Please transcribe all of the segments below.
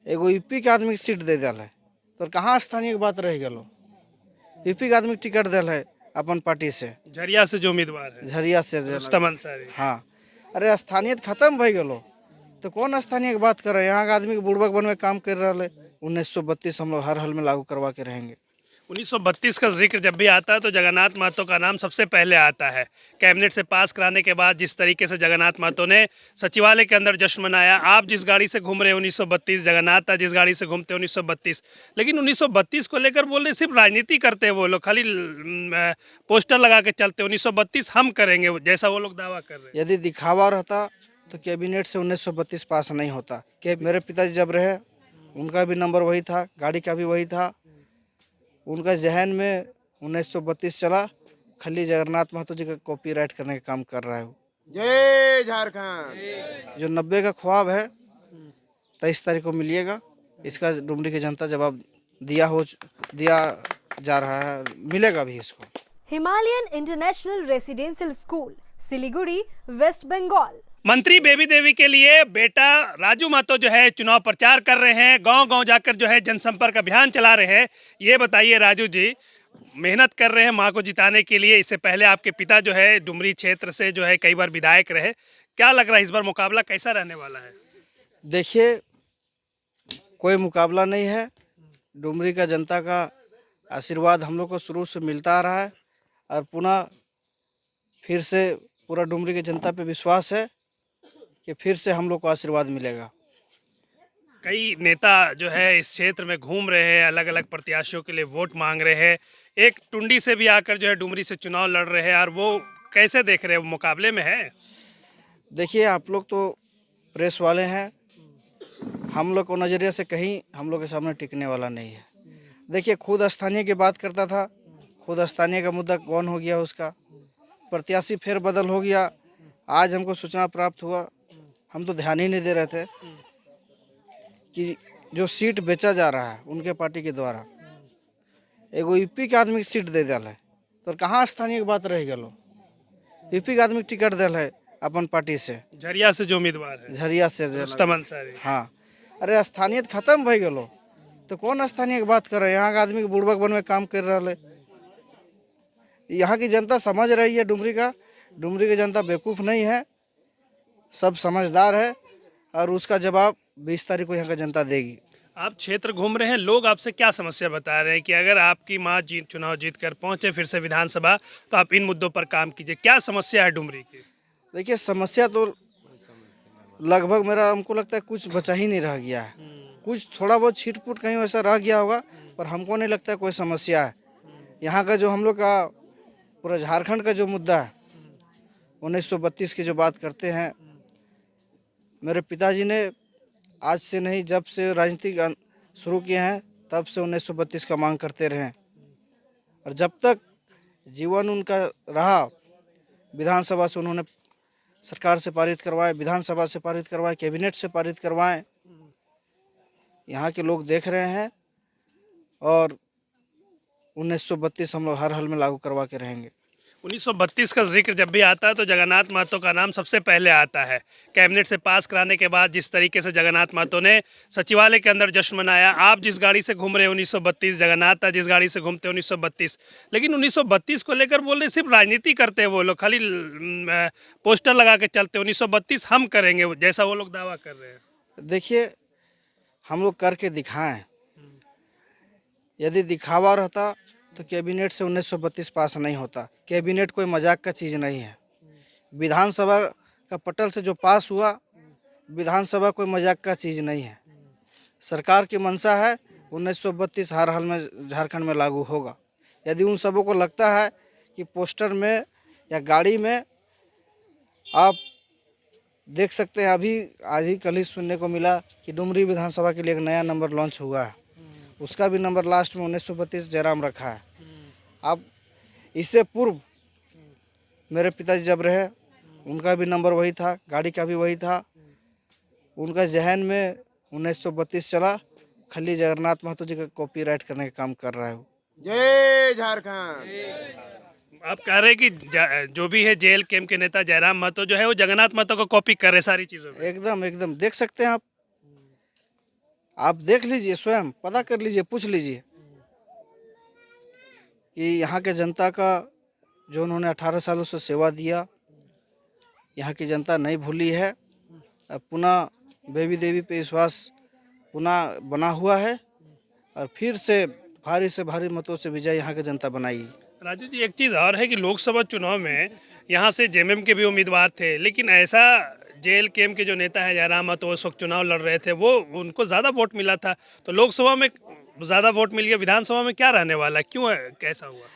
एगो यूपी के आदमी के सीट दे दिल है तो कहाँ स्थानीय के बात रह गलो। यूपी के आदमी के टिकट दिल है अपन पार्टी से, झरिया से जो उम्मीदवार है झरिया से रुस्तम अंसारी। हाँ। अरे स्थानीय खत्म भई गलो तो कौन स्थानीय की बात कर रहे हैं। यहाँ के आदमी के बुड़बक बन में काम कर रहा है। 1932 हम लोग हर हाल में लागू करवा के रहेंगे। 1932 का जिक्र जब भी आता है तो जगन्नाथ महतो का नाम सबसे पहले आता है। कैबिनेट से पास कराने के बाद जिस तरीके से जगन्नाथ महतो ने सचिवालय के अंदर जश्न मनाया, आप जिस गाड़ी से घूम रहे हैं 1932, जगन्नाथ था जिस गाड़ी से घूमते 1932, लेकिन 1932 को लेकर बोल रहे सिर्फ राजनीति करते हैं वो लोग, खाली पोस्टर लगा के चलते 1932 हम करेंगे जैसा वो लोग दावा कर रहे हैं। यदि दिखावा रहता तो कैबिनेट से 1932 पास नहीं होता। कि मेरे पिताजी जब रहे उनका भी नंबर वही था, गाड़ी का भी वही था। उनका जहन में 1932 चला, खाली जगन्नाथ महतो जी का कॉपीराइट करने का काम कर रहा है। जय झारखंड। जो 90 का ख्वाब है 23 तारीख को मिलिएगा। इसका डुमरी की जनता जवाब दिया जा रहा है, मिलेगा भी इसको। Himalayan international residential school, Siliguri, West Bengal. मंत्री बेबी देवी के लिए बेटा राजू महतो जो है चुनाव प्रचार कर रहे हैं, गांव-गांव जाकर जो है जनसंपर्क अभियान चला रहे हैं। ये बताइए राजू जी, मेहनत कर रहे हैं मां को जिताने के लिए। इससे पहले आपके पिता जो है डुमरी क्षेत्र से जो है कई बार विधायक रहे। क्या लग रहा है इस बार मुकाबला कैसा रहने वाला है? देखिए, कोई मुकाबला नहीं है। डुमरी का जनता का आशीर्वाद हम लोग को शुरू से मिलता आ रहा है और पुनः फिर से पूरा डुमरी की जनता पे विश्वास है कि फिर से हम लोग को आशीर्वाद मिलेगा। कई नेता जो है इस क्षेत्र में घूम रहे हैं, अलग अलग प्रत्याशियों के लिए वोट मांग रहे हैं। एक टुंडी से भी आकर जो है डुमरी से चुनाव लड़ रहे हैं, और वो कैसे देख रहे हैं, वो मुकाबले में है? देखिए, आप लोग तो प्रेस वाले हैं, हम लोग को नज़रिए से कहीं हम लोग के सामने टिकने वाला नहीं है। देखिए, खुद स्थानीय की बात करता था, खुद स्थानीय का मुद्दा कौन हो गया, उसका प्रत्याशी फेर बदल हो गया। आज हमको सूचना प्राप्त हुआ, हम तो ध्यान ही नहीं दे रहे थे कि जो सीट बेचा जा रहा है उनके पार्टी के द्वारा, एगो यूपी के आदमी की सीट दे दिल है तो कहाँ स्थानीय की बात रह गलो। यूपी के आदमी के टिकट दिल है अपन पार्टी से, झरिया से जो उम्मीदवार है झरिया से रुस्तम अंसारी। हाँ। अरे स्थानीयत खत्म भई गलो तो कौन स्थानीय की बात कर रहे हैं। यहाँ के आदमी के बुड़बक बन में काम कर रहा है। यहाँ की जनता समझ रही है डुमरी की जनता बेवकूफ़ नहीं है, सब समझदार है और उसका जवाब 20 तारीख को यहाँ का जनता देगी। आप क्षेत्र घूम रहे हैं, लोग आपसे क्या समस्या बता रहे हैं कि अगर आपकी माँ चुनाव जीत कर पहुँचे फिर से विधानसभा तो आप इन मुद्दों पर काम कीजिए? क्या समस्या है डुमरी की? देखिए, समस्या तो लगभग मेरा हमको लगता है कुछ बचा ही नहीं रह गया है। कुछ थोड़ा बहुत छीट-फूट कहीं वैसा रह गया होगा, पर हमको नहीं लगता है कोई समस्या है। यहाँ का जो हम लोग का पूरा झारखंड का जो मुद्दा है 1932 की जो बात करते हैं, मेरे पिताजी ने आज से नहीं, जब से राजनीति शुरू किए हैं तब से 1932 का मांग करते रहे और जब तक जीवन उनका रहा विधानसभा से उन्होंने सरकार से पारित करवाए, विधानसभा से पारित करवाए, कैबिनेट से पारित करवाए। यहाँ के लोग देख रहे हैं और 1932 हम लोग हर हाल में लागू करवा के रहेंगे। 1932 का जिक्र जब भी आता है तो जगन्नाथ महतो का नाम सबसे पहले आता है। कैबिनेट से पास कराने के बाद जिस तरीके से जगन्नाथ महतो ने सचिवालय के अंदर जश्न मनाया, आप जिस गाड़ी से घूम रहे हैं 1932, जगन्नाथ था जिस गाड़ी से घूमते 1932, लेकिन 1932 को लेकर बोल रहे सिर्फ राजनीति करते हैं वो लोग, खाली पोस्टर लगा के चलते 1932 हम करेंगे जैसा वो लोग दावा कर रहे हैं। देखिए, हम लोग करके दिखाएं। यदि दिखावा रहता तो कैबिनेट से 1932 पास नहीं होता। कैबिनेट कोई मजाक का चीज़ नहीं है। विधानसभा का पटल से जो पास हुआ, विधानसभा कोई मजाक का चीज़ नहीं है। सरकार की मंशा है 1932 हर हाल में झारखंड में लागू होगा। यदि उन सबों को लगता है कि पोस्टर में या गाड़ी में, आप देख सकते हैं अभी आज ही कल ही सुनने को मिला कि डुमरी विधानसभा के लिए एक नया नंबर लॉन्च हुआ है, उसका भी नंबर लास्ट में 1932 जयराम रखा है। अब इससे पूर्व मेरे पिताजी जब रहे उनका भी नंबर वही था, गाड़ी का भी वही था। उनका जहन में 1932 चला, खाली जगन्नाथ महतो जी का कॉपीराइट करने का काम कर रहा है। जय झारखंड। आप कह रहे हैं कि जो भी है जेल कैंप के नेता जयराम महतो जो है वो जगन्नाथ महतो को कॉपी कर रहे सारी चीज़ों में? एकदम एकदम देख सकते हैं आप। आप देख लीजिए, स्वयं पता कर लीजिए, पूछ लीजिए कि यहाँ के जनता का जो उन्होंने 18 सालों से सेवा दिया, यहाँ की जनता नहीं भूली है। अब पुनः देवी देवी पे विश्वास पुनः बना हुआ है और फिर से भारी मतों से विजय यहाँ की जनता बनाई। राजू जी, एक चीज़ और है कि लोकसभा चुनाव में यहाँ से जेएमएम के भी उम्मीदवार थे, लेकिन ऐसा जेएलकेएम के जो नेता है जयराम महतो उस वक्त चुनाव लड़ रहे थे, वो उनको ज़्यादा वोट मिला था, तो लोकसभा में ज़्यादा वोट मिल गया, विधानसभा में क्या रहने वाला है, क्यों है, कैसा हुआ?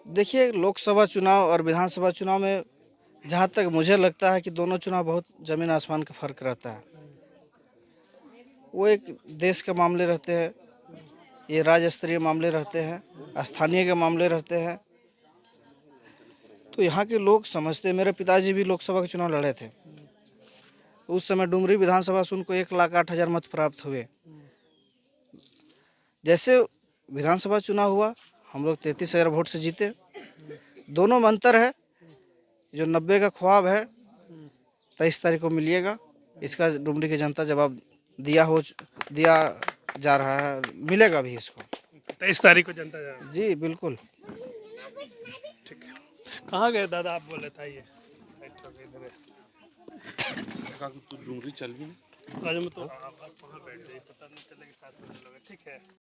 देखिए, लोकसभा चुनाव और विधानसभा चुनाव में जहाँ तक मुझे लगता है कि दोनों चुनाव बहुत ज़मीन आसमान का फर्क रहता है। वो एक देश के मामले रहते हैं, ये राज्य स्तरीय मामले रहते हैं, स्थानीय के मामले रहते हैं। तो यहाँ के लोग समझते, मेरे पिताजी भी लोकसभा के चुनाव लड़े थे। उस समय डुमरी विधानसभा से उनको 1,08,000 मत प्राप्त हुए। जैसे विधानसभा चुनाव हुआ, हम लोग 33,000 वोट से जीते। दोनों में अंतर है, जो 90 का ख्वाब है 23 तारीख को मिलिएगा, इसका डुमरी की जनता जवाब दिया जा रहा है, मिलेगा भी इसको। 23 तारीख को जनता जा रही है। जी बिल्कुल। ठीक है, कहाँ गए दादा, आप बोले था ये डूंगरी चल भी नहीं। राजू में तो आप वहाँ बैठ जाइए, पता नहीं चलेगा साथ में लोग, ठीक है।